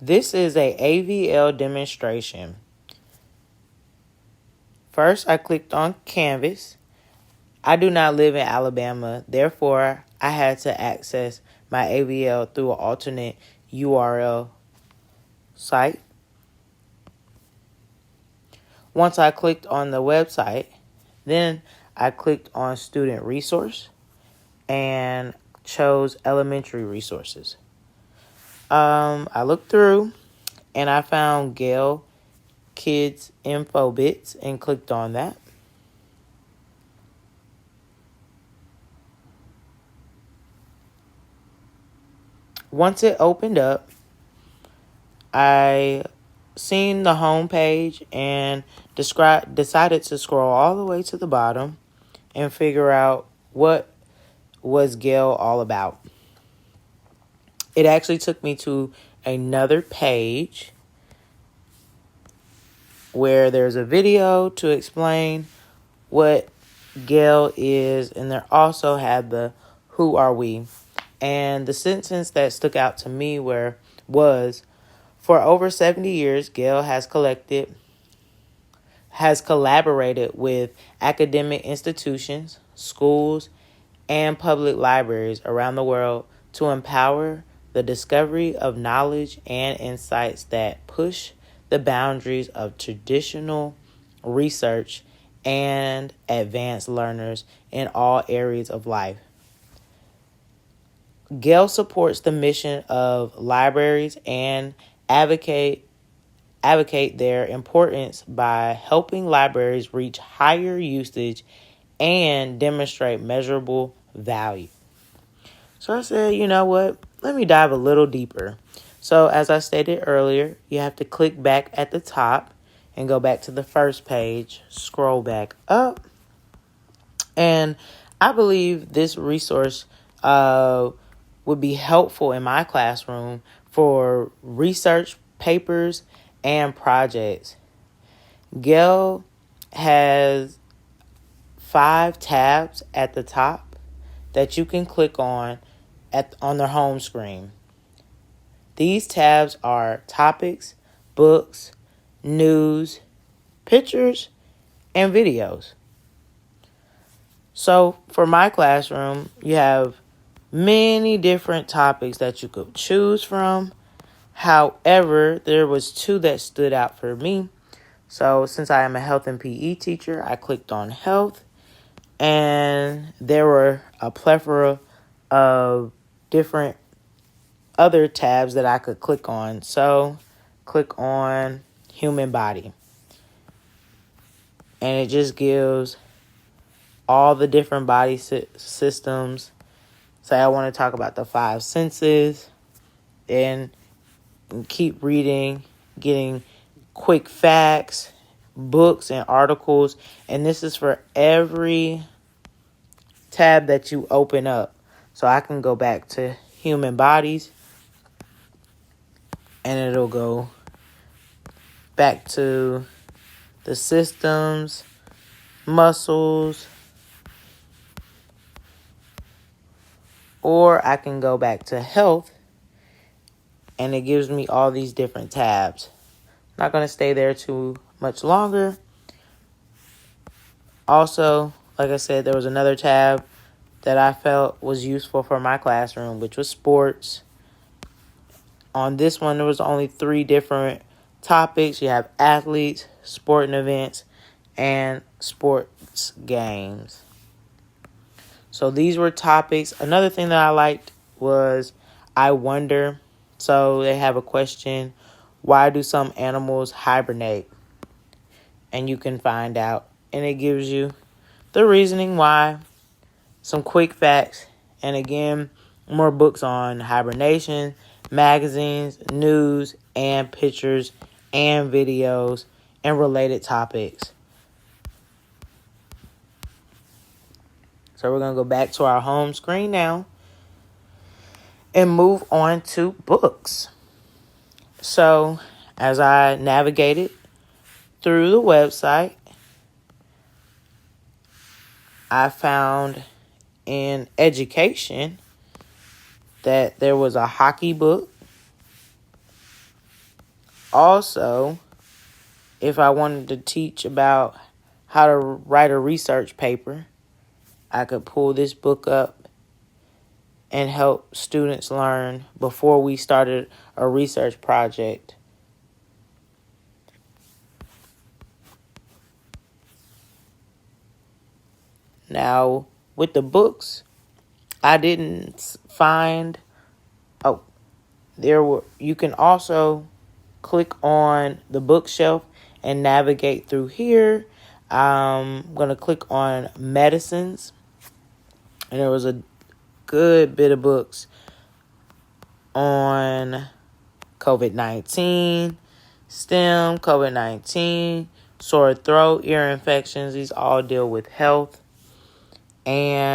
This is a AVL demonstration. First, I clicked on Canvas. I do not live in Alabama, therefore, I had to access my AVL through an alternate URL site. Once I clicked on the website, then I clicked on Student Resource and chose Elementary Resources. I looked through and I found Gale Kids Info Bits and clicked on that. Once it opened up, I seen the home page and decided to scroll all the way to the bottom and figure out what was Gale all about. It actually took me to another page where there's a video to explain what Gale is, and there also had the who are we. And the sentence that stuck out to me was, for over 70 years, Gale has collaborated with academic institutions, schools, and public libraries around the world to empower the discovery of knowledge and insights that push the boundaries of traditional research and advance learners in all areas of life. Gale supports the mission of libraries and advocate their importance by helping libraries reach higher usage and demonstrate measurable value. So I said, you know what? Let me dive a little deeper. So as I stated earlier, you have to click back at the top and go back to the first page, scroll back up. And I believe this resource would be helpful in my classroom for research papers and projects. Gale has 5 tabs at the top that you can click on their home screen. These tabs are topics, books, news, pictures, and videos. So for my classroom, you have many different topics that you could choose from. However, there was 2 that stood out for me. So since I am a health and PE teacher, I clicked on health, and there were a plethora of different other tabs that I could click on. So click on human body, and it just gives all the different body systems. Say I want to talk about the 5 senses, and keep reading, getting quick facts, books, and articles. And this is for every tab that you open up. So I can go back to human bodies, and it'll go back to the systems, muscles, or I can go back to health, and it gives me all these different tabs. Not going to stay there too much longer. Also, like I said, there was another tab that I felt was useful for my classroom, which was sports. On this one, there was only 3 different topics. You have athletes, sporting events, and sports games. So these were topics. Another thing that I liked was I wonder. So they have a question, why do some animals hibernate? And you can find out. And it gives you the reasoning why, some quick facts, and again, more books on hibernation, magazines, news, and pictures, and videos, and related topics. So we're going to go back to our home screen now and move on to books. So as I navigated through the website, I found in education that there was a hockey book, Also, if I wanted to teach about how to write a research paper, I could pull this book up and help students learn before we started a research project. Now, with the books, I didn't find, oh, you can also click on the bookshelf and navigate through here. I'm going to click on medicines, and there was a good bit of books on COVID-19, STEM, COVID-19, sore throat, ear infections. These all deal with health. And